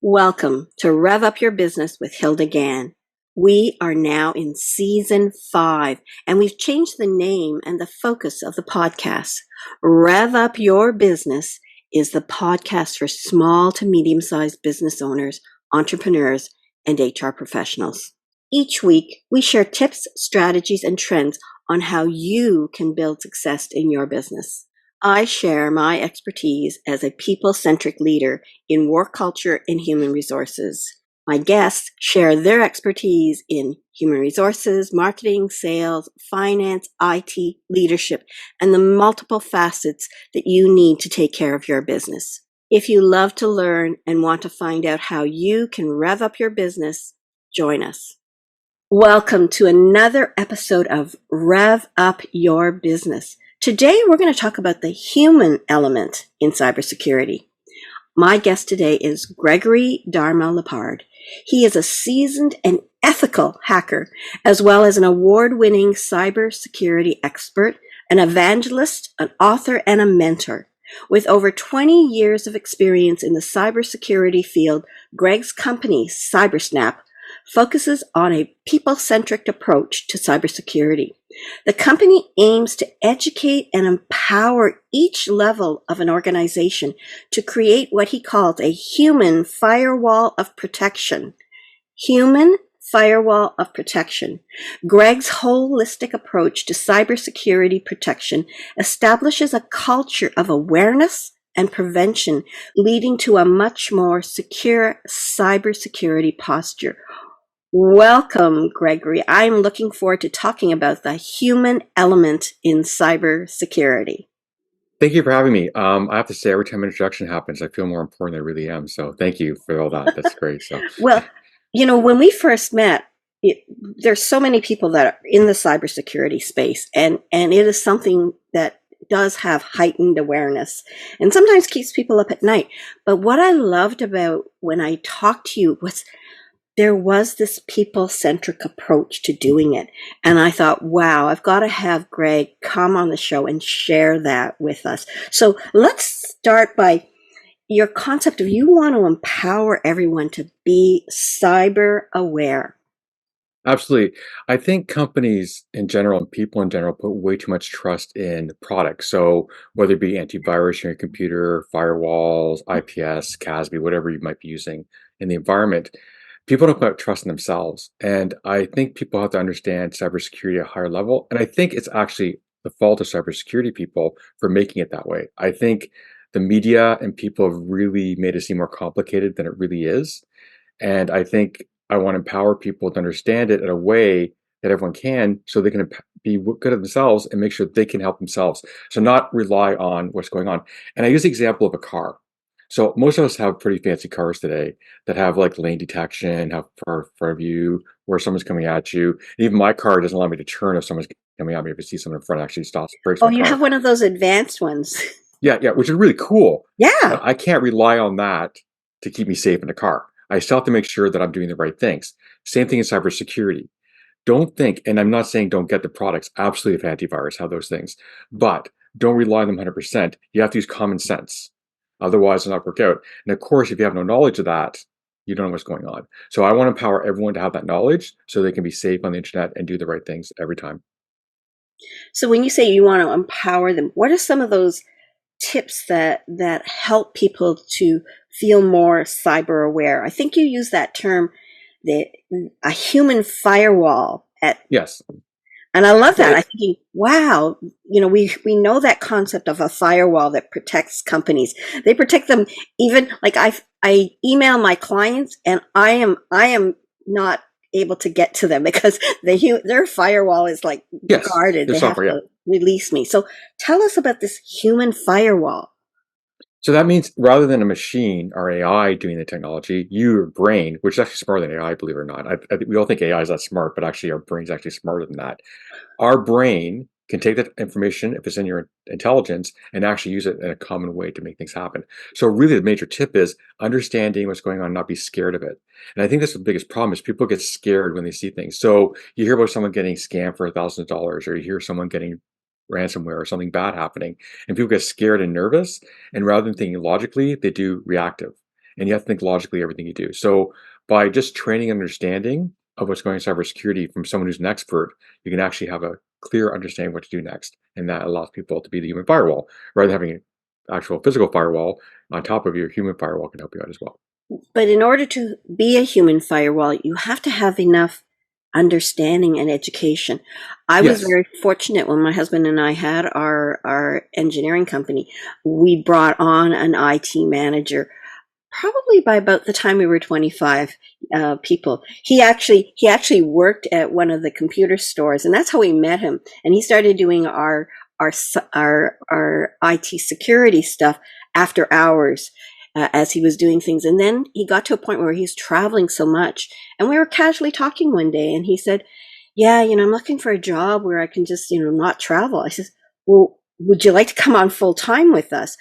Welcome to Rev Up Your Business with Hilda Gann. We are now in season 5, and we've changed the name and the focus of the podcast. Rev Up Your Business is the podcast for small to medium-sized business owners, entrepreneurs, and HR professionals. Each week, we share tips, strategies, and trends on how you can build success in your business. I share my expertise as a people-centric leader in work culture and human resources. My guests share their expertise in human resources, marketing, sales, finance, IT, leadership, and the multiple facets that you need to take care of your business. If you love to learn and want to find out how you can rev up your business, join us. Welcome to another episode of Rev Up Your Business. Today, we're going to talk about the human element in cybersecurity. My guest today is Gregory Dharma LePard. He is a seasoned and ethical hacker, as well as an award-winning cybersecurity expert, an evangelist, an author, and a mentor. With over 20 years of experience in the cybersecurity field, Greg's company, Cybersnap, focuses on a people-centric approach to cybersecurity. The company aims to educate and empower each level of an organization to create what he calls a human firewall of protection. Human firewall of protection. Greg's holistic approach to cybersecurity protection establishes a culture of awareness and prevention, leading to a much more secure cybersecurity posture. Welcome, Gregory. I'm looking forward to talking about the human element in cybersecurity. Thank you for having me. I have to say, every time an introduction happens, I feel more important than I really am. So thank you for all that. That's great. Well, when we first met, there's so many people that are in the cybersecurity space, and it is something that does have heightened awareness and sometimes keeps people up at night. But what I loved about when I talked to you was there was this people-centric approach to doing it. And I thought, wow, I've got to have Greg come on the show and share that with us. So let's start by your concept of you want to empower everyone to be cyber aware. Absolutely. I think companies in general and people in general put way too much trust in products. So whether it be antivirus in your computer, firewalls, IPS, CASB, whatever you might be using in the environment, people don't put trust in themselves. And I think people have to understand cybersecurity at a higher level. And I think it's actually the fault of cybersecurity people for making it that way. I think the media and people have really made it seem more complicated than it really is. And I think I want to empower people to understand it in a way that everyone can, so they can be good at themselves and make sure they can help themselves. So not rely on what's going on. And I use the example of a car. So most of us have pretty fancy cars today that have like lane detection, have far front of you, where someone's coming at you. And even my car doesn't allow me to turn if someone's coming at me. If I see someone in front, it actually stops, breaks Oh, my you car. have one of those advanced ones. Yeah, which is really cool. Yeah. But I can't rely on that to keep me safe in the car. I still have to make sure that I'm doing the right things. Same thing in cybersecurity. Don't think, and I'm not saying don't get the products, absolutely have antivirus, have those things, but don't rely on them 100%. You have to use common sense. Otherwise, it'll not work out. And of course, if you have no knowledge of that, you don't know what's going on. So I want to empower everyone to have that knowledge so they can be safe on the internet and do the right things every time. So when you say you want to empower them, what are some of those tips that help people to feel more cyber aware? I think you use that term, a human firewall. Yes. And I love that. I'm thinking, wow, we know that concept of a firewall that protects companies. They protect them. Even like I email my clients, and I am not able to get to them because their firewall is like guarded. They have to release me. So tell us about this human firewall. So that means rather than a machine or AI doing the technology, your brain, which is actually smarter than AI, believe it or not. I think we all think AI is that smart, but actually our brain's actually smarter than that. Our brain can take that information, if it's in your intelligence, and actually use it in a common way to make things happen. So really the major tip is understanding what's going on, not be scared of it. And I think that's the biggest problem is people get scared when they see things. So you hear about someone getting scammed for $1,000, or you hear someone getting ransomware or something bad happening, and people get scared and nervous, and rather than thinking logically, they do reactive. and you have to think logically everything you do. So by just training and understanding of what's going on in cybersecurity from someone who's an expert, you can actually have a clear understanding what to do next. And that allows people to be the human firewall rather than having an actual physical firewall on top of your human firewall can help you out as well. But in order to be a human firewall, you have to have enough understanding and education. I was Yes. very fortunate when my husband and I had our engineering company. We brought on an IT manager probably by about the time we were 25 people. He actually worked at one of the computer stores, and that's how we met him. And he started doing our IT security stuff after hours. As he was doing things. And then he got to a point where he's traveling so much. And we were casually talking one day, and he said, yeah, I'm looking for a job where I can just, not travel. I said, well, would you like to come on full time with us?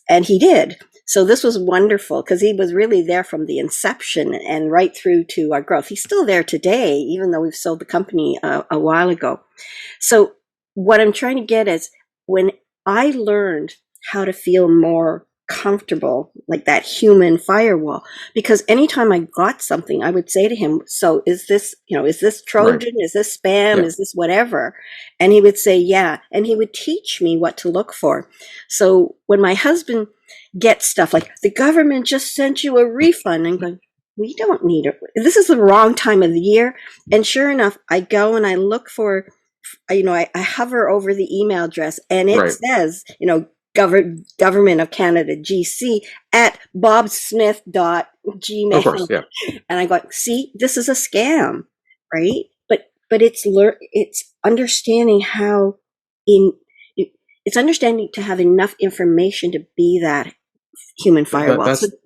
And he did. So this was wonderful because he was really there from the inception and right through to our growth. He's still there today, even though we've sold the company a while ago. So what I'm trying to get is when I learned how to feel more comfortable, like that human firewall, because anytime I got something, I would say to him, so is this Right. Trojan? Is this spam? Yeah. Is this whatever? And he would say, yeah. And he would teach me what to look for. So when my husband gets stuff like the government just sent you a refund, I'm going, we don't need it. This is the wrong time of the year. And sure enough, I go and I look for, I hover over the email address and it Right. says, Government of Canada, GC, at Of course. bobsmith.gmail. Yeah. And I go, see, this is a scam, right? But it's understanding how it's understanding to have enough information to be that human That, firewall. So that's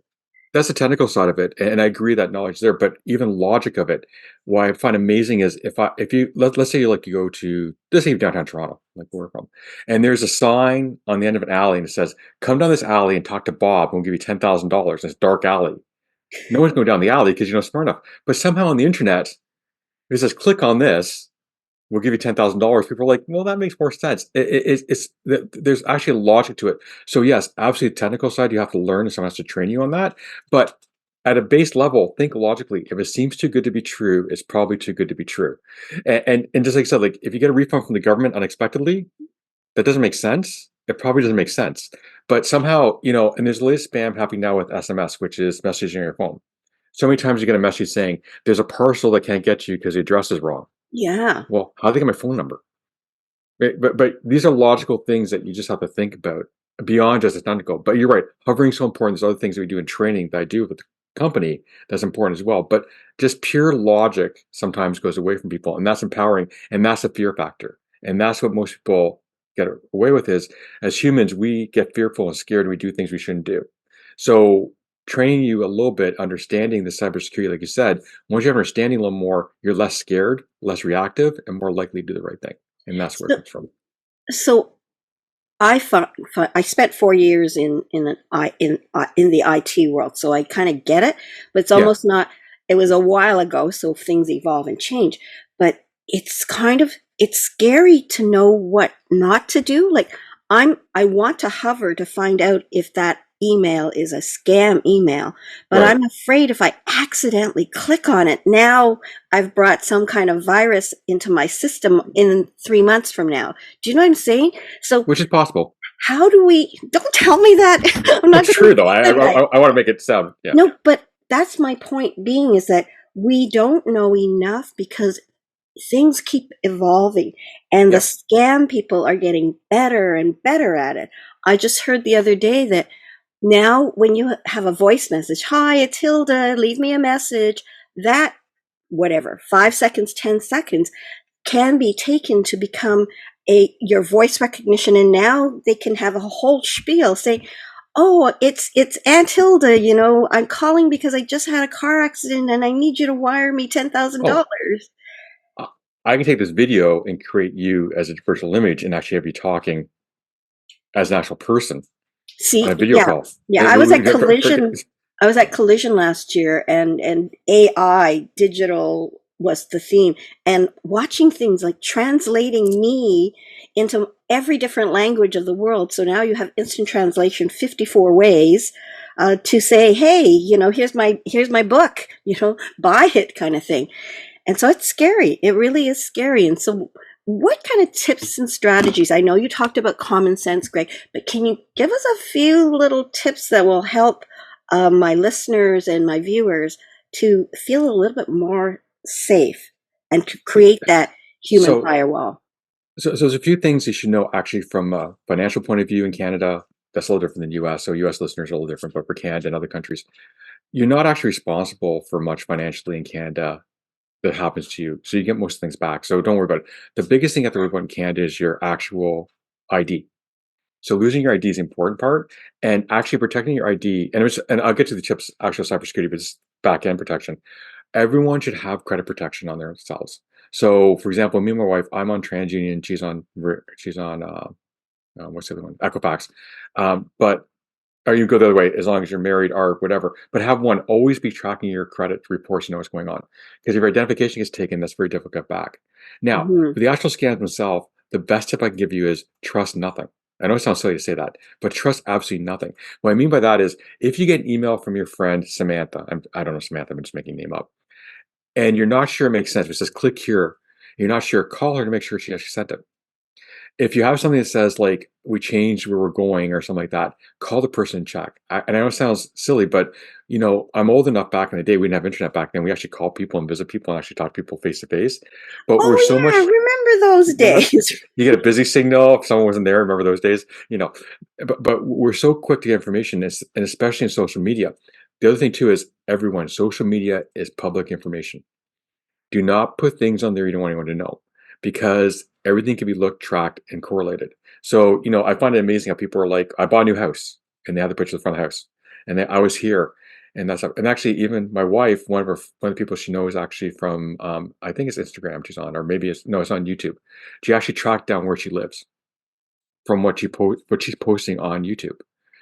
That's the technical side of it, and I agree that knowledge is there. But even logic of it, what I find amazing is if you let's say you go to, let's say downtown Toronto, like where we're from, and there's a sign on the end of an alley and it says, "Come down this alley and talk to Bob, and we'll give you $10,000." It's a dark alley. No one's going down the alley because you're not smart enough. But somehow on the internet, it says, "Click on this, we'll give you $10,000." People are like, well, that makes more sense. There's actually a logic to it. So yes, absolutely, technical side you have to learn, and someone has to train you on that. But at a base level, think logically. If it seems too good to be true, it's probably too good to be true. And just like I said, like if you get a refund from the government unexpectedly, that doesn't make sense. It probably doesn't make sense. But somehow, and there's a latest spam happening now with SMS, which is messaging on your phone. So many times you get a message saying there's a parcel that can't get you because the address is wrong. yeah, Well, how do they get my phone number? Right? But these are logical things that you just have to think about beyond just a technical. But you're right, hovering is so important. There's other things that we do in training that I do with the company that's important as well. But just pure logic sometimes goes away from people, and that's empowering, and that's a fear factor. And that's what most people get away with is, as humans, we get fearful and scared and we do things we shouldn't do. So training you a little bit, understanding the cybersecurity, like you said, once you have understanding a little more, you're less scared, less reactive, and more likely to do the right thing. And that's where it so, comes from. so I spent 4 years in the IT world, so I kind of get it. But it's Yeah. almost not. It was a while ago, so things evolve and change. But it's scary to know what not to do. Like I want to hover to find out if that email is a scam email, but Right. I'm afraid if I accidentally click on it, now I've brought some kind of virus into my system in 3 months from now. Do you know what I'm saying? So Which is possible. how do we, don't tell me that. I'm not It's going true to though. I do that. I, I want to make it sound, yeah. No, but that's my point being is that we don't know enough because things keep evolving and the Yep. scam people are getting better and better at it. I just heard the other day that now when you have a voice message, hi, it's Hilda, leave me a message, that whatever, 5 seconds, 10 seconds can be taken to become your voice recognition. And now they can have a whole spiel saying, oh, it's Aunt Hilda, I'm calling because I just had a car accident and I need you to wire me Oh, $10,000. I I can take this video and create you as a virtual image and actually have you talking as an actual person on See, a video yeah, call. yeah. It- I was we- at we- for- for- Collision. I was at Collision last year, and AI digital was the theme, and watching things like translating me into every different language of the world. So now you have instant translation 54 ways. to say, hey, here's my book, buy it, kind of thing. And so it's scary. It really is scary. And so, what kind of tips and strategies? I know you talked about common sense, Greg, but can you give us a few little tips that will help my listeners and my viewers to feel a little bit more safe and to create that human So, firewall? so there's a few things you should know actually from a financial point of view in Canada. That's a little different than US. So US listeners are a little different, but for Canada and other countries, you're not actually responsible for much financially in Canada that happens to you. So you get most things back. So don't worry about it. The biggest thing you have to worry about in Canada is your actual ID. So losing your ID is the important part, and actually protecting your ID. And I'll get to the tips, actual cybersecurity, but it's back end protection. Everyone should have credit protection on themselves. So, for example, me and my wife, I'm on TransUnion, she's on what's the other one, Equifax. But or you go the other way as long as you're married or whatever. But have one always be tracking your credit reports. You know what's going on because if your identification gets taken, that's very difficult to get back. Now, Mm-hmm. for the actual scams themselves, the best tip I can give you is trust nothing. I know it sounds silly to say that, but trust absolutely nothing. What I mean by that is if you get an email from your friend Samantha, I don't know Samantha, I'm just making a name up, and you're not sure it makes sense, but it says click here, you're not sure, call her to make sure she actually sent it. If you have something that says like we changed where we're going or something like that, call the person and check. And I know it sounds silly, but I'm old enough back in the day. We didn't have internet back then. We actually call people and visit people and actually talk to people face to face. But we're so Oh yeah, much. remember those Remember, days? you get a busy signal if someone wasn't there. Remember those days, But we're so quick to get information, and especially in social media. The other thing too is everyone. Social media is public information. Do not put things on there you don't want anyone to know because everything can be looked, tracked, and correlated. So, I find it amazing how people are like, I bought a new house and they have the picture of the front of the house. And then I was here. And actually, even my wife, one of the people she knows actually from, I think it's Instagram she's on, or maybe it's on YouTube. She actually tracked down where she lives from what she's posting on YouTube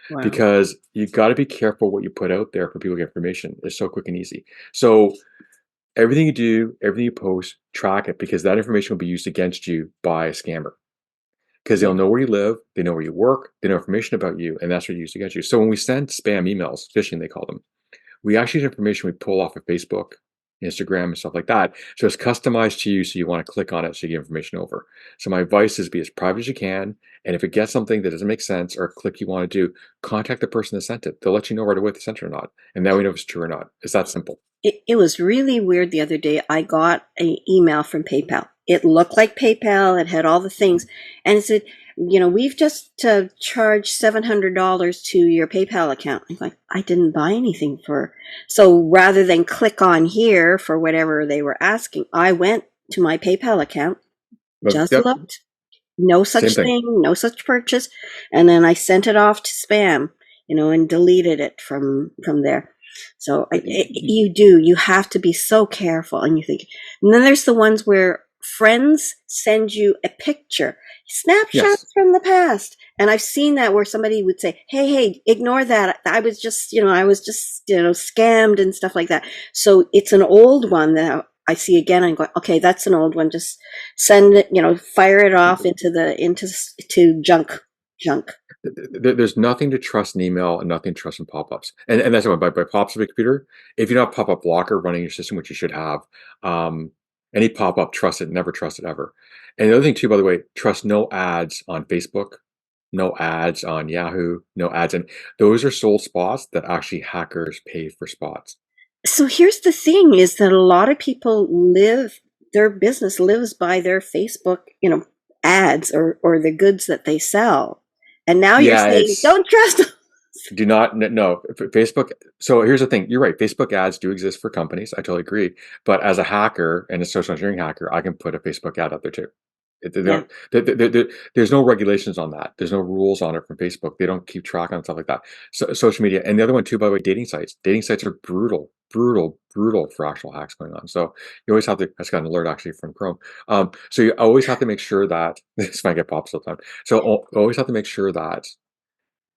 Wow. because you got to be careful what you put out there for people to get information. It's so quick and easy. So everything you do, everything you post, track it because that information will be used against you by a scammer. Because Yeah. they'll know where you live, they know where you work, they know information about you, and that's what you use against you. So when we send spam emails, phishing they call them, we actually use information we pull off of Facebook, Instagram, and stuff like that. So it's customized to you, so you want to click on it so you get information over. So my advice is be as private as you can, and if it gets something that doesn't make sense or a click you want to do, contact the person that sent it. They'll let you know right away if they sent it or not, and now we know if it's true or not. It's that simple. It was really weird the other day. I got an email from PayPal. It looked like PayPal. It had all the things. And it said, we've just charged $700 to your PayPal account. I'm like, I didn't buy anything for. So rather than click on here for whatever they were asking, I went to my PayPal account, But just yep, looked, no same such thing. thing, no such purchase. And then I sent it off to spam, and deleted it from there. So you have to be so careful. And you think, and then there's the ones where friends send you a picture, snapshots Yes. from the past. And I've seen that where somebody would say, hey, ignore that. I was just scammed and stuff like that. So it's an old one that I see again. I'm going, okay, that's an old one. Just send it, fire it off into junk. There's nothing to trust in email and nothing to trust in pop-ups. And that's what by pop-ups of a computer, if you don't have pop-up blocker running your system, which you should have, um, any pop-up, trust it, never trust it ever. And the other thing too, by the way, trust no ads on Facebook, no ads on Yahoo, no ads. And those are sold spots that actually hackers pay for spots. So here's the thing is that a lot of people their business lives by their Facebook, ads or the goods that they sell. And now you're Yeah, saying, it's don't trust them. do not no Facebook. So here's the thing. You're right. Facebook ads do exist for companies. I totally agree. But as a hacker and a social engineering hacker, I can put a Facebook ad out there too. They Yeah. don't, there's no regulations on that. There's no rules on it from Facebook. They don't keep track on stuff like that. So social media, and the other one too, by the way, dating sites. Dating sites are brutal, brutal, brutal for actual hacks going on. So you always have to. I just got an alert actually from Chrome. So you always have to make sure that this might get popped sometime. So always have to make sure that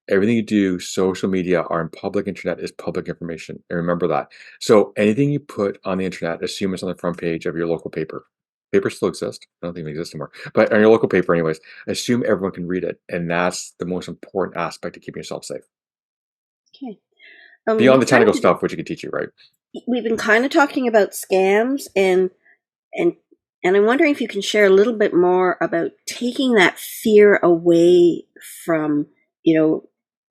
everything you do, social media, or in public internet is public information. And remember that. So anything you put on the internet, assume it's on the front page of your local paper. Papers still exist. I don't think they exist anymore. But on your local paper, anyways, assume everyone can read it. And that's the most important aspect of keeping yourself safe. Okay. Beyond we've the kind technical of stuff, which it can teach you, right? we've been kind of talking about scams and and I'm wondering if you can share a little bit more about taking that fear away from,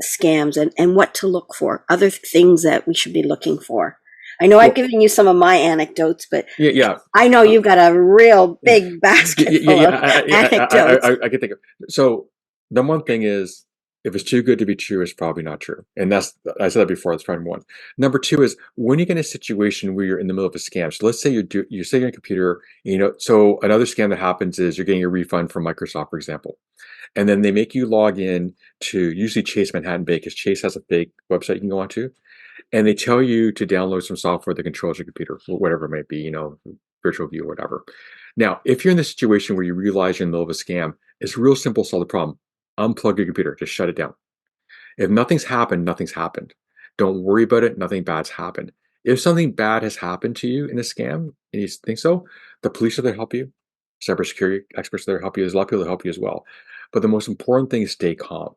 scams and what to look for, other things that we should be looking for. I know I've Well, given you some of my anecdotes, but yeah, yeah. I know Uh, you've got a real yeah, big basket yeah, full yeah. of anecdotes. I can think of. So the one thing is, if it's too good to be true, it's probably not true, and that's I said that before. That's number one. Number two is when you get in a situation where you're in the middle of a scam. So let's say you say you're on a computer. So another scam that happens is you're getting a refund from Microsoft, for example, and then they make you log in to usually Chase Manhattan Bay because Chase has a big website you can go onto, and they tell you to download some software that controls your computer, whatever it might be, virtual view or whatever. Now, if you're in the situation where you realize you're in the middle of a scam, it's real simple to solve the problem. Unplug your computer, just shut it down. If nothing's happened, nothing's happened. Don't worry about it, nothing bad's happened. If something bad has happened to you in a scam, and you think so, the police are there to help you. Cybersecurity experts are there to help you. There's a lot of people that help you as well. But the most important thing is stay calm.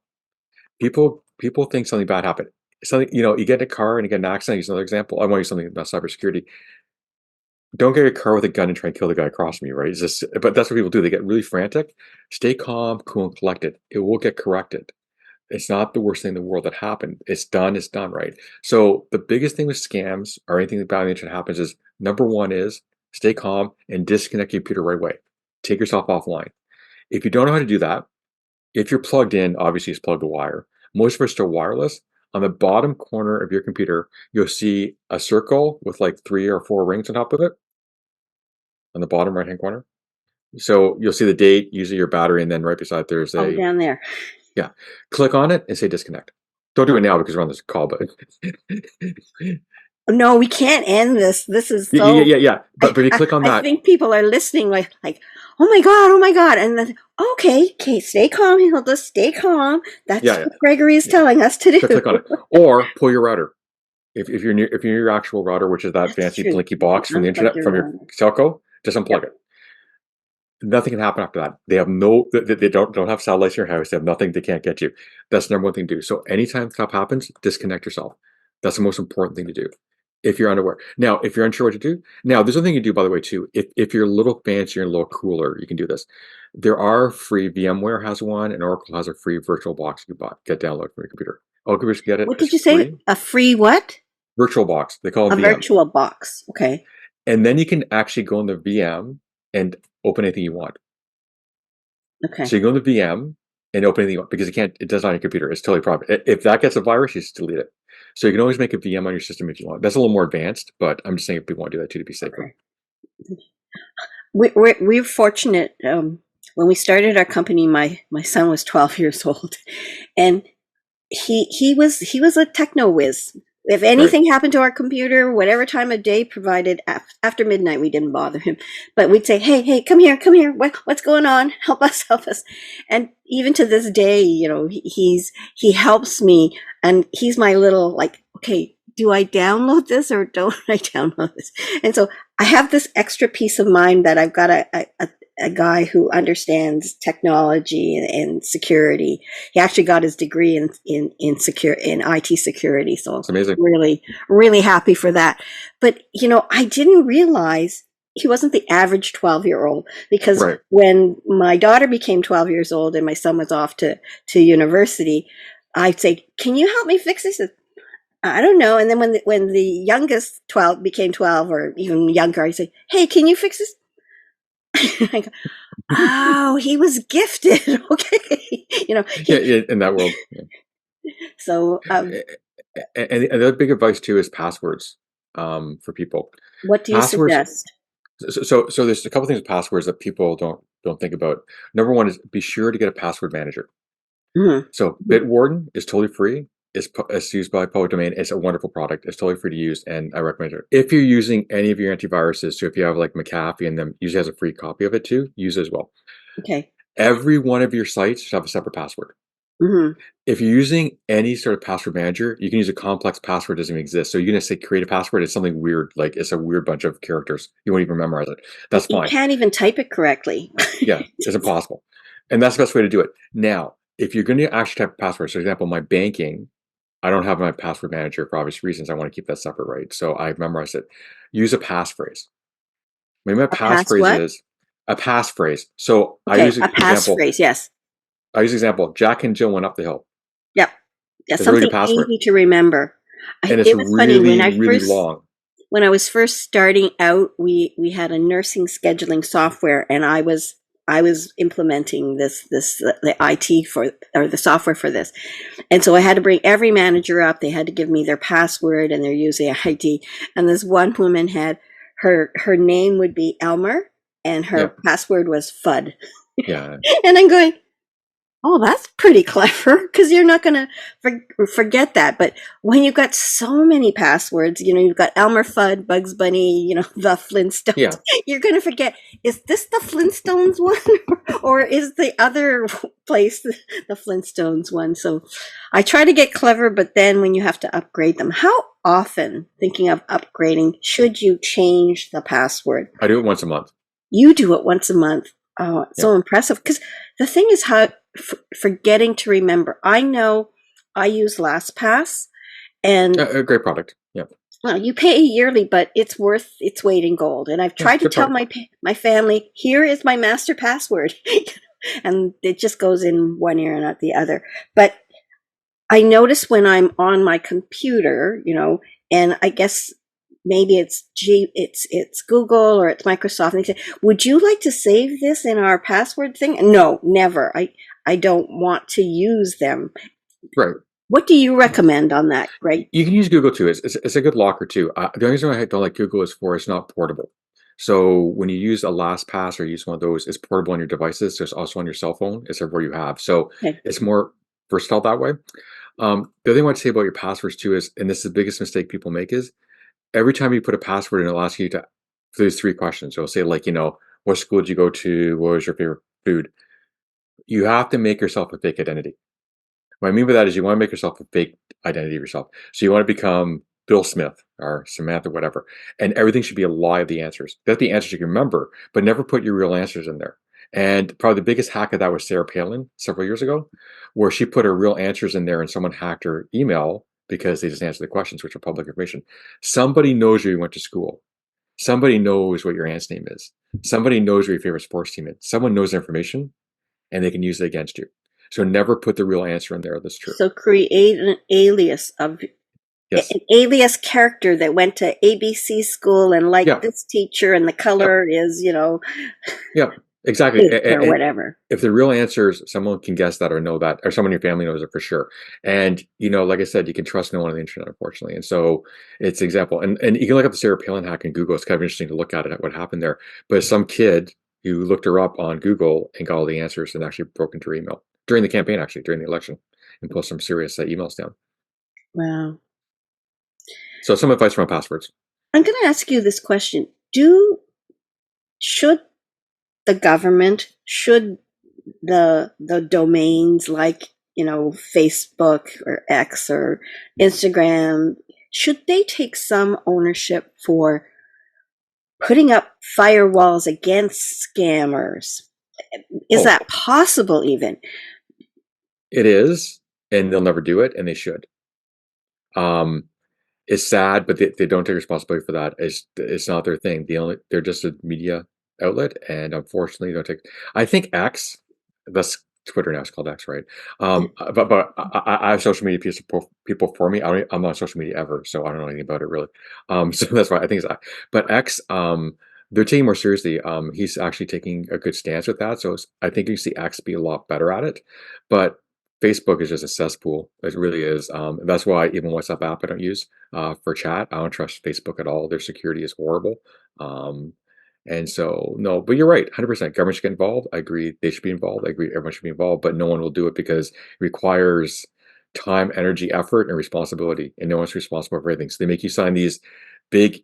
People think something bad happened. Something, you get in a car and you get in an accident. Use another example. I want to use something about cybersecurity. Don't get in a car with a gun and try and kill the guy across from you, right? But that's what people do. They get really frantic. Stay calm, cool, and collected. It will get corrected. It's not the worst thing in the world that happened. It's done, right? So the biggest thing with scams or anything that bad on the internet happens is number one is stay calm and disconnect your computer right away. Take yourself offline. If you don't know how to do that, if you're plugged in, obviously it's plugged to wire. Most of us are wireless. On the bottom corner of your computer, you'll see a circle with like 3 or 4 rings on top of it on the bottom right hand corner. So you'll see the date, usually your battery, and then right beside there's Oh, down there. yeah. Click on it and say disconnect. Don't do it now Okay. because we're on this call, but No, we can't end this. This is yeah, yeah, so. yeah, yeah. But you click on I that. think people are listening like, oh my god, and then okay, stay calm. He'll just stay calm. That's Yeah, yeah, what Gregory is yeah. telling us to So do. click on it. Or pull your router. If you're near your actual router, which is that That's fancy true. blinky You can box from the unplug internet your from your router. telco, just Yep. unplug it. Nothing can happen after that. They have no, they don't have satellites in your house. They have nothing. They can't get you. That's the number one thing to do. So anytime stuff happens, disconnect yourself. That's the most important thing to do. If you're unaware. Now, if you're unsure what to do, now there's something you do by the way too. If you're a little fancier and a little cooler, you can do this. There are free. VMware has one, and Oracle has a free virtual box you can get download from your computer. All computers get it. What did It's you say? free. A free what? Virtual box. They call A it VM. virtual box. Okay. And then you can actually go in the VM and open anything you want. So Okay. you go in the VM and open anything you want because it does not on your computer. It's totally private. If that gets a virus, you just delete it. So you can always make a VM on your system if you want. That's a little more advanced, but I'm just saying if people want to do that too to be safer. Okay. We're fortunate. When we started our company, my son was 12 years old, and he was a techno whiz. If Right. anything happened to our computer, whatever time of day, provided after midnight, we didn't bother him. But we'd say, "Hey, come here, come here. What's going on? Help us, help us." And even to this day, he helps me, and he's my little like, okay, do I download this or don't I download this? And so I have this extra peace of mind that I've got a guy who understands technology and security. He actually got his degree in IT security, so It's amazing. really really happy for that. But I didn't realize he wasn't the average 12-year-old, because Right. when my daughter became 12 years old and my son was off to university, I'd say, "Can you help me fix this?" I don't know. And then when the youngest 12 became 12 or even younger, I say, "Hey, can you fix this?" I go, "Oh, he was gifted." Okay. Yeah, He, in that world. Yeah. so And another big advice too is passwords for people. what do you Passwords. suggest? So there's a couple things with passwords that people don't think about. Number one is be sure to get a password manager. Mhm. So Bitwarden is totally free. It's used by public domain. It's a wonderful product. It's totally free to use, and I recommend it. If you're using any of your antiviruses, so if you have like McAfee and them usually has a free copy of it too, use it as well. Okay. Every one of your sites should have a separate password. Hmm. If you're using any sort of password manager, you can use a complex password that doesn't even exist. So you're gonna say create a password, it's something weird, like it's a weird bunch of characters. You won't even memorize it. That's You fine. can't even type it correctly. Yeah, it's impossible. And that's the best way to do it. Now, if you're going to actually type a password, so for example, my banking, I don't have my password manager for obvious reasons. I want to keep that separate, right? So I've memorized it. Use a passphrase. Maybe my A pass passphrase what? is a passphrase. So Okay, a passphrase. Yes. I use example. Jack and Jill went up the hill. Yep. Yeah, It's a really something good password, easy to remember. and it's It was funny really, really long. when I was first starting out, we had a nursing scheduling software, and I was implementing the IT for, or the software for this, and so I had to bring every manager up. They had to give me their password and their user ID. And this one woman had her name would be Elmer, and her Yep. password was FUD. Yeah. And I'm going, oh, that's pretty clever, because you're not going to forget that. But when you've got so many passwords, you've got Elmer Fudd, Bugs Bunny, the Flintstones, Yeah. you're going to forget, is this the Flintstones one? Or is the other place the Flintstones one? So I try to get clever, but then when you have to upgrade them, how often, thinking of upgrading, should you change the password? I do it once a month. You do it once a month. Oh, it's so Yep. impressive. Because the thing is how forgetting to remember. I know I use LastPass, and A great product. Yep. well, you pay yearly, but it's worth its weight in gold. And I've Yeah, tried to good tell product. my family, here is my master password, and it just goes in one ear and out the other. But I notice when I'm on my computer, and I guess maybe it's Google or it's Microsoft, and they say, "Would you like to save this in our password thing?" No, never. I don't want to use them. Right. What do you recommend on that, Greg? You can use Google too. It's a good locker too. The only reason I don't like Google is it's not portable. So when you use a LastPass or use one of those, it's portable on your devices. So it's also on your cell phone. It's everywhere you have. So Okay. it's more versatile that way. The other thing I want to say about your passwords too is, and this is the biggest mistake people make, is every time you put a password in, it'll ask you to, there's three questions. It'll say like, what school did you go to? What was your favorite food? You have to make yourself a fake identity. What I mean by that is you want to make yourself a fake identity of yourself. So you want to become Bill Smith or Samantha, whatever, and everything should be a lie of the answers. That's the answers you can remember, but never put your real answers in there. And probably the biggest hack of that was Sarah Palin several years ago, where she put her real answers in there and someone hacked her email because they just answered the questions, which are public information. Somebody knows where you went to school. Somebody knows what your aunt's name is. Somebody knows where your favorite sports team is. Someone knows the information and they can use it against you. So never put the real answer in there. That's true. So create an alias of Yes. an alias character that went to ABC school and liked Yeah. this teacher, and the Yep. color is, Yep. Exactly. pink or whatever. If the real answer is someone can guess that or know that, or someone in your family knows it for sure. And like I said, you can trust no one on the internet, unfortunately. And so it's an example. And you can look up the Sarah Palin hack in Google. It's kind of interesting to look at it, at what happened there. But some kid who looked her up on Google and got all the answers and actually broke into her email during the campaign, actually during the election, and pulled some serious emails down. Wow. So some advice from passwords. I'm going to ask you this question. Should the government, should the domains like, Facebook or X or Instagram, should they take some ownership for putting up firewalls against scammers? Is Oh, that possible even? it is, and they'll never do it, and they should. Um, it's sad, but they don't take responsibility for that. It's not their thing. They're just a media outlet, and unfortunately, don't take. I think X, that's Twitter now. It's called X, right? But I have social media people for me. I'm not on social media ever, so I don't know anything about it really. So that's why I think it's. But X, they're taking more seriously. He's actually taking a good stance with that. So I think you see X be a lot better at it, but Facebook is just a cesspool. It really is. That's why even WhatsApp app I don't use for chat. I don't trust Facebook at all. Their security is horrible. Um, and so, no, but you're right, 100%. Government should get involved. I agree they should be involved. I agree everyone should be involved, but no one will do it because it requires time, energy, effort, and responsibility. And no one's responsible for everything. So they make you sign these big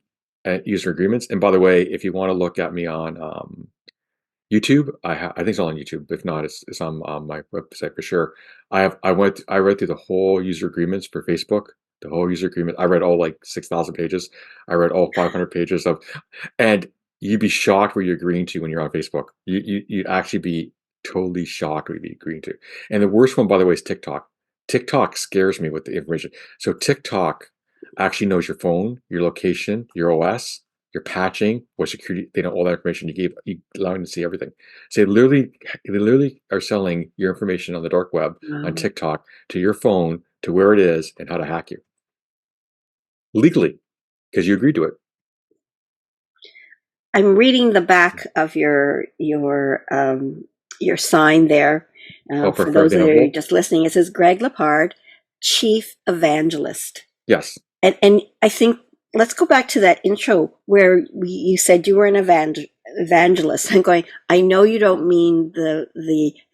user agreements. And by the way, if you want to look at me on YouTube, I think it's all on YouTube. If not, it's on my website for sure. I read through the whole user agreements for Facebook, the whole user agreement. I read all like 6,000 pages. I read all 500 pages of, and you'd be shocked what you're agreeing to when you're on Facebook. You'd actually be totally shocked what you'd be agreeing to. And the worst one, by the way, is TikTok. TikTok scares me with the information. So TikTok actually knows your phone, your location, your OS, your patching, what security. They know all that information you gave. You allow them to see everything. So they literally are selling your information on the dark web on Wow. TikTok to your phone, to where it is, and how to hack you legally because you agreed to it. I'm reading the back of your sign there. Oh, For prefer those that are example? just listening, it says Greg LePard, Chief Evangelist. Yes. And I think let's go back to that intro where you said you were an evangelist. I'm going. I know you don't mean the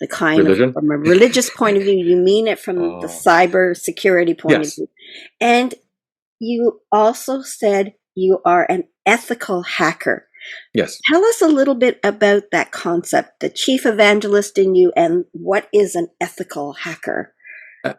kind of Religion? from a religious point of view. You mean it from the Oh, cybersecurity point of yes. view, and you also said you are an ethical hacker. Yes. Tell us a little bit about that concept, the chief evangelist in you, and what is an ethical hacker?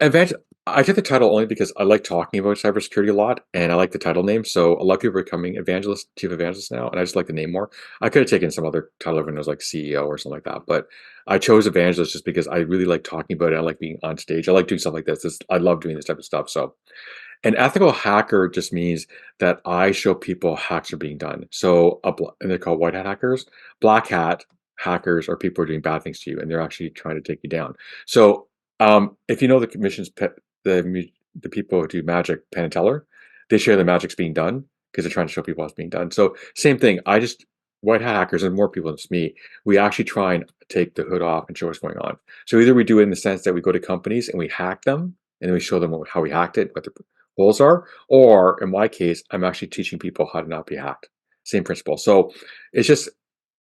Evangel I took the title only because I like talking about cybersecurity a lot, and I like the title name. So a lot of people are becoming evangelist, chief evangelist now, and I just like the name more. I could have taken some other title if it was like CEO or something like that, but I chose evangelist just because I really like talking about it. I like being on stage. I like doing stuff like this. I love doing this type of stuff. So an ethical hacker just means that I show people hacks are being done. So, and they're called white hat hackers. Black hat hackers are people who are doing bad things to you, and they're actually trying to take you down. So, if you know the commission's the people who do magic, Penn and Teller, they share the magic's being done because they're trying to show people how it's being done. So, same thing. I just white hat hackers and more people than just me. We actually try and take the hood off and show what's going on. So either we do it in the sense that we go to companies and we hack them, and then we show them how we hacked it, what the holes are, or in my case, I'm actually teaching people how to not be hacked. Same principle. So it's just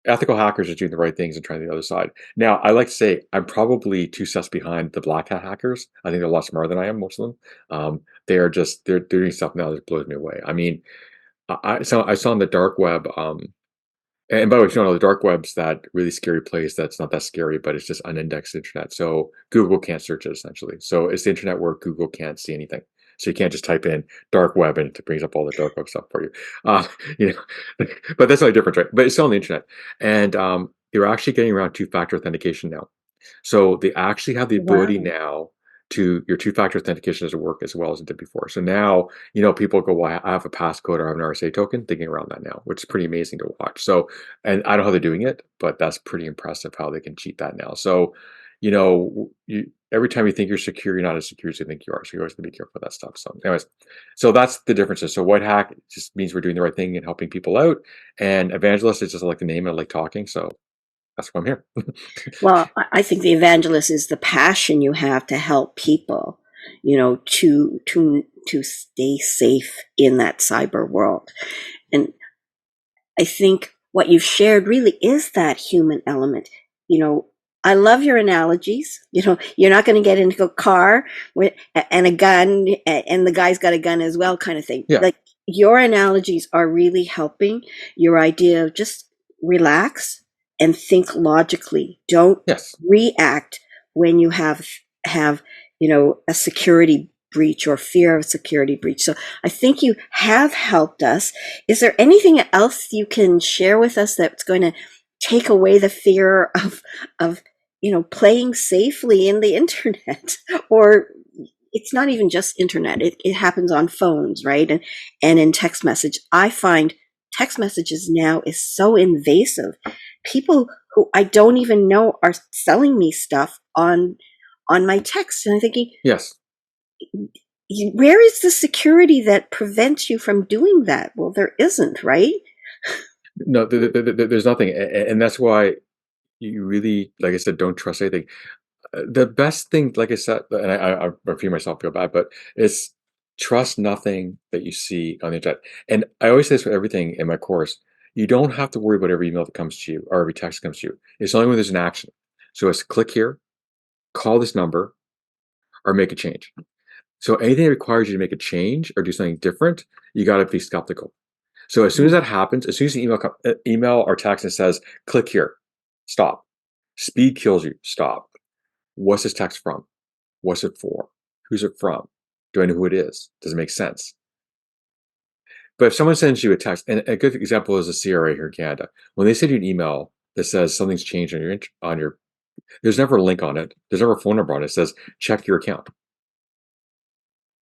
ethical hackers are doing the right things and trying the other side. Now, I like to say I'm probably two steps behind the black hat hackers. I think they're a lot smarter than I am, most of them. They're doing stuff now that blows me away. I mean, I saw on the dark web. And by the way, if you don't know, the dark web's that really scary place that's not that scary, but it's just unindexed internet. So Google can't search it essentially. So it's the internet where Google can't see anything. So you can't just type in dark web and it brings up all the dark web stuff for you. Uh, you know, but that's not different, right? But it's still on the internet. And they're actually getting around two-factor authentication now. So they actually have the ability Wow. now to your two-factor authentication doesn't work as well as it did before. So now, people go, well, I have a passcode or I have an RSA token, thinking around that now, which is pretty amazing to watch. So, and I don't know how they're doing it, but that's pretty impressive how they can cheat that now. So, every time you think you're secure, you're not as secure as you think you are. So you always have to be careful with that stuff. So, anyways, so that's the differences. So white hack just means we're doing the right thing and helping people out. And evangelist is just like the name, I like talking. So that's why I'm here. Well, I think the evangelist is the passion you have to help people, to stay safe in that cyber world. And I think what you've shared really is that human element. You know, I love your analogies. You're not going to get into a car with and a gun, and the guy's got a gun as well, kind of thing. Yeah. Like your analogies are really helping. Your idea of just relax and think logically. Don't Yes. react when you have a security breach or fear of a security breach. So I think you have helped us. Is there anything else you can share with us that's going to take away the fear of playing safely in the internet? Or it's not even just internet. It happens on phones, right? And in text message. I find text messages now is so invasive. People who I don't even know are selling me stuff on my text, and I'm thinking, Yes. where is the security that prevents you from doing that? Well, there isn't, right? No, there's nothing, and that's why you really, like I said, don't trust anything. The best thing, like I said, and I feel myself feel bad, but it's trust nothing that you see on the internet. And I always say this for everything in my course: you don't have to worry about every email that comes to you or every text that comes to you. It's only when there's an action. So it's click here, call this number, or make a change. So anything that requires you to make a change or do something different, you got to be skeptical. So as soon as that happens, as soon as the email or text that says, click here, stop. Speed kills you, stop. What's this text from? What's it for? Who's it from? Do I know who it is? Does it make sense? But if someone sends you a text, and a good example is the CRA here in Canada, when they send you an email that says something's changed on your, there's never a link on it. There's never a phone number on it. It says, check your account.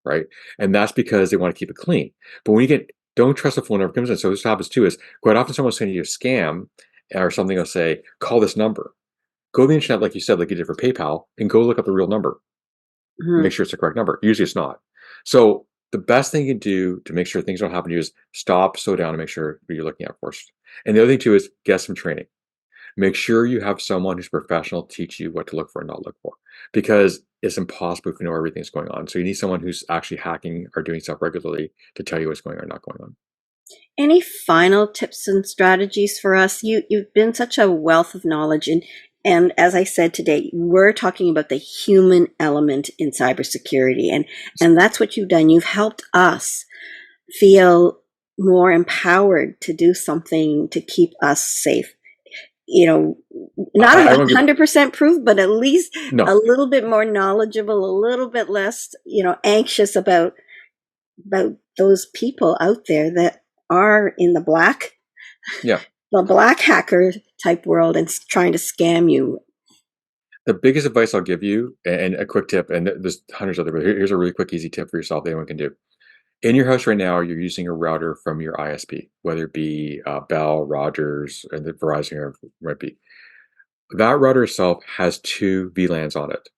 right? And that's because they want to keep it clean. But when you get, don't trust the phone number comes in. So this happens too is quite often someone's sending you a scam or something will say, call this number. Go to the internet, like you said, like you did for PayPal, and go look up the real number. Make Mhm. sure it's the correct number. Usually it's not. So the best thing you can do to make sure things don't happen to you is stop, slow down, and make sure what you're looking at first. And the other thing too is get some training. Make sure you have someone who's professional teach you what to look for and not look for, because it's impossible if you know everything's going on. So you need someone who's actually hacking or doing stuff regularly to tell you what's going on or not going on. Any final tips and strategies for us? You've been such a wealth of knowledge, and as I said today, we're talking about the human element in cybersecurity, and that's what you've done. You've helped us feel more empowered to do something to keep us safe. You know, not I won't give 100% proof, but at least a no, little bit more knowledgeable, a little bit less, anxious about those people out there that are in yeah. the black hacker type world and trying to scam you. The biggest advice I'll give you, and a quick tip, and there's hundreds of other, but here's a really quick, easy tip for yourself that anyone can do. In your house right now, you're using a router from your ISP, whether it be Bell, Rogers, and the Verizon, or it might be. That router itself has two VLANs on it.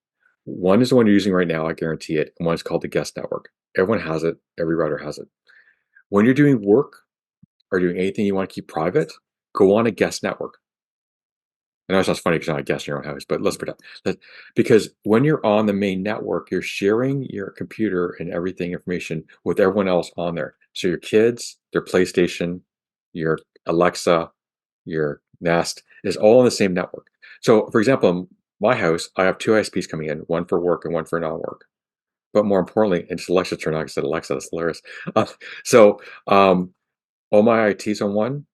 One is the one you're using right now, I guarantee it, and one is called the guest network. Everyone has it, every router has it. When you're doing work or doing anything you want to keep private, go on a guest network. I know it sounds funny because you're not a guest in your own house, but let's pretend. Because when you're on the main network, you're sharing your computer and everything information with everyone else on there. So your kids, their PlayStation, your Alexa, your Nest is all on the same network. So, for example, in my house, I have two ISPs coming in, one for work and one for non-work. But more importantly, and just Alexa turned on, I said Alexa, that's hilarious. Uh, so all my IT's on one,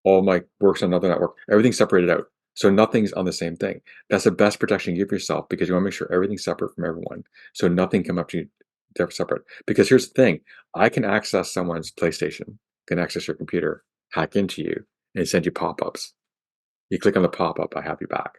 all my work's on another network. Everything's separated out. So nothing's on the same thing. That's the best protection you give yourself because you want to make sure everything's separate from everyone. So nothing come up to you they're separate. Because here's the thing, I can access someone's PlayStation, can access your computer, hack into you, and send you pop-ups. You click on the pop-up, I have you back.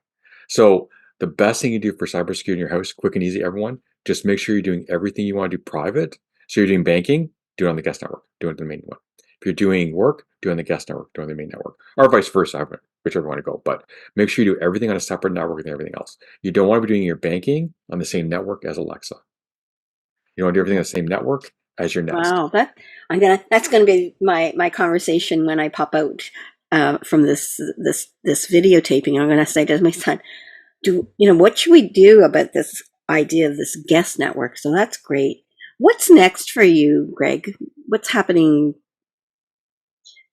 So the best thing you do for cybersecurity in your house, quick and easy, everyone, just make sure you're doing everything you want to do private. So you're doing banking, do it on the guest network, do it on the main one. If you're doing work, do it on the guest network, do it on the main network, or vice versa, whichever you want to go. But make sure you do everything on a separate network than everything else. You don't want to be doing your banking on the same network as Alexa. You want to do everything on the same network as your Nest. Wow, that's gonna be my conversation when I pop out from this videotaping. I'm gonna say to my son, what should we do about this idea of this guest network? So that's great. What's next for you, Greg? What's happening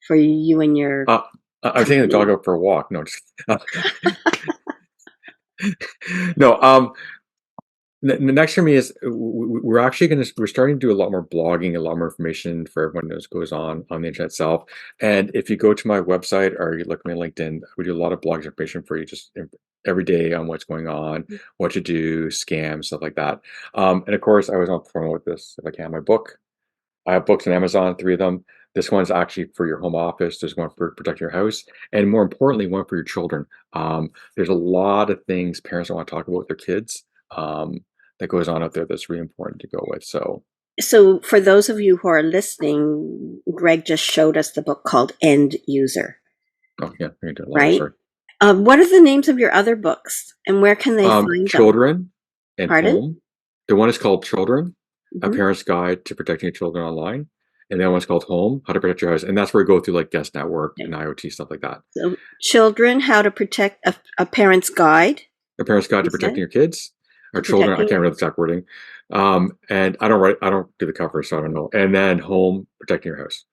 for you and your Uh, I'm taking the company? dog out for a walk. No, just no. The next for me is we're actually we're starting to do a lot more blogging, a lot more information for everyone knows goes on the internet itself. And if you go to my website or you look at my LinkedIn, we do a lot of blog information for you just every day on what's going on, what to do, scams, stuff like that. And of course, I always want to promote this if I can. My book, I have books on Amazon, three of them. This one's actually for your home office. There's one for protecting your house, and more importantly, one for your children. There's a lot of things parents don't want to talk about with their kids that goes on out there that's really important to go with. So, So for those of you who are listening, Greg just showed us the book called End User, oh yeah, we're gonna do a longer right? story. What are the names of your other books, and where can they find them? Children and Pardon? home. The one is called Children, A Hmm. Parent's Guide to Protecting Your Children Online. And the other one's called Home, How to Protect Your House. And that's where we go through like guest network and Okay. IoT, stuff like that. So, Children: How to Protect a Parent's Guide. A Parent's Guide You to said Protecting Your Kids or to Children. I protecting can't remember the exact wording. And I don't do the cover, so I don't know. And then Home, Protecting Your House.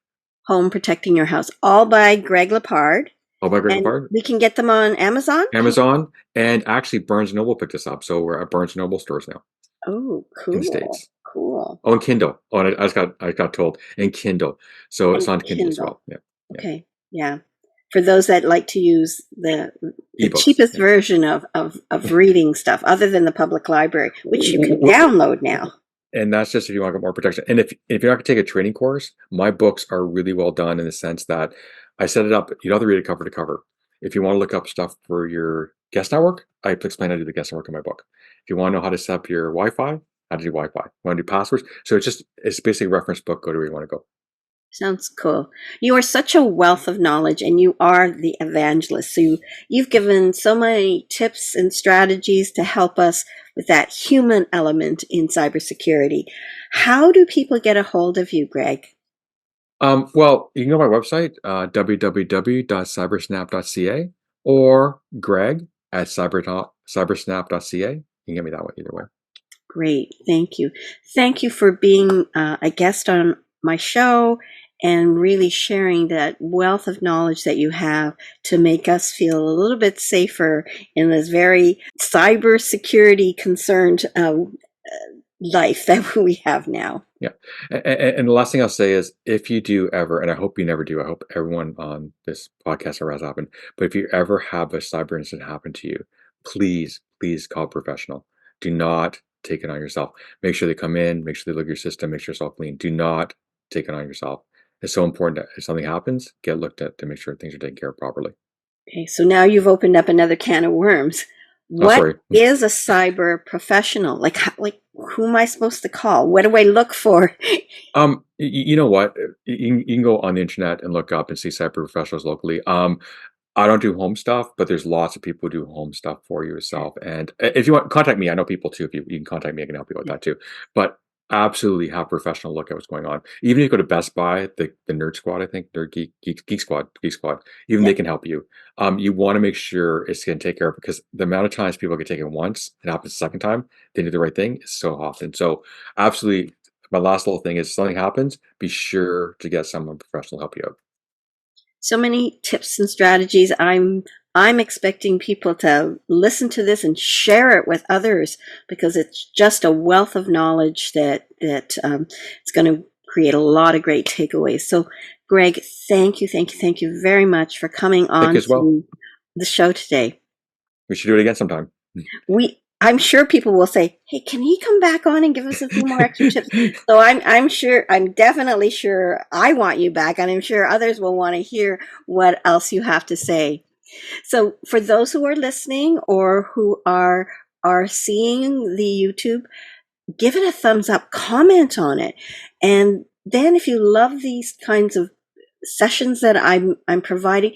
Home, Protecting Your House, all by Greg LePard, All by Gregory and Dharma we can get them on Amazon. Amazon, and actually Barnes& Noble picked us up. So we're at Barnes& Noble stores now Oh, in the cool, States. cool. Oh, and Kindle. Oh, and I got told, and Kindle. So it's And on Kindle as Kindle. well. Yeah, yeah. Okay, yeah. For those that like to use the Ebooks. cheapest Yeah. version of reading stuff, other than the public library, which you can Wh- download now. And that's just if you want to get more protection. And if you're not going to take a training course, my books are really well done in the sense that I set it up. You don't have to read it cover to cover. If you want to look up stuff for your guest network, I explain how to do the guest network in my book. If you want to know how to set up your Wi-Fi, how to do Wi-Fi, you want to do passwords. So it's basically a reference book. Go to where you want to go. Sounds cool. You are such a wealth of knowledge, and you are the evangelist. So you've given so many tips and strategies to help us with that human element in cybersecurity. How do people get a hold of you, Greg? Well, you can go to my website, www.cybersnap.ca, or Greg at cybersnap.ca. You can get me that way either way. Great. Thank you. Thank you for being a guest on my show and really sharing that wealth of knowledge that you have to make us feel a little bit safer in this very cybersecurity concerned life that we have now. Yeah. And the last thing I'll say is if you do ever, and I hope you never do, I hope everyone on this podcast ever has happened, but if you ever have a cyber incident happen to you, please call a professional. Do not take it on yourself. Make sure they come in, make sure they look at your system, make sure it's all clean. Do not take it on yourself. It's so important that if something happens, get looked at to make sure things are taken care of properly. Okay, so now you've opened up another can of worms. Oh, What sorry. is a cyber professional? Like who am I supposed to call? What do I look for? You know what? You can go on the internet and look up and see cyber professionals locally. I don't do home stuff, but there's lots of people who do home stuff for you yourself. And if you want, contact me. I know people too. If you can contact me, I can help you with that too. But absolutely have a professional look at what's going on. Even if you go to Best Buy, the Nerd Squad, I think, Nerd Geek Squad, even Yeah. they can help you. You want to make sure it's going to take care of because the amount of times people get taken once, it happens the second time, they do the right thing is so often. So absolutely, my last little thing is if something happens, be sure to get someone professional to help you out. So many tips and strategies. I'm expecting people to listen to this and share it with others because it's just a wealth of knowledge that it's going to create a lot of great takeaways. So, Greg, thank you very much for coming Thank you on as well. to the show today. We should do it again sometime. I'm sure people will say, "Hey, can he come back on and give us a few more extra tips?" So I'm definitely sure I want you back, and I'm sure others will want to hear what else you have to say. So for those who are listening or who are seeing the YouTube, give it a thumbs up, comment on it. And then if you love these kinds of sessions that I'm providing,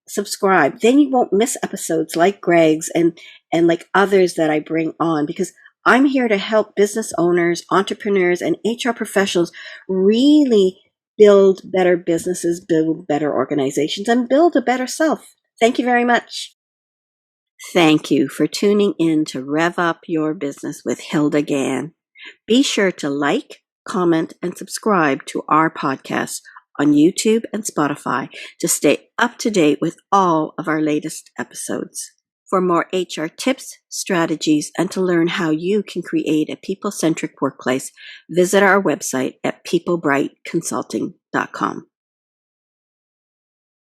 subscribe. Then you won't miss episodes like Greg's and like others that I bring on because I'm here to help business owners, entrepreneurs, and HR professionals really build better businesses, build better organizations, and build a better self. Thank you very much. Thank you for tuning in to Rev Up Your Business with Hilda Gann. Be sure to like, comment, and subscribe to our podcast on YouTube and Spotify to stay up to date with all of our latest episodes. For more HR tips, strategies, and to learn how you can create a people-centric workplace, visit our website at peoplebrightconsulting.com.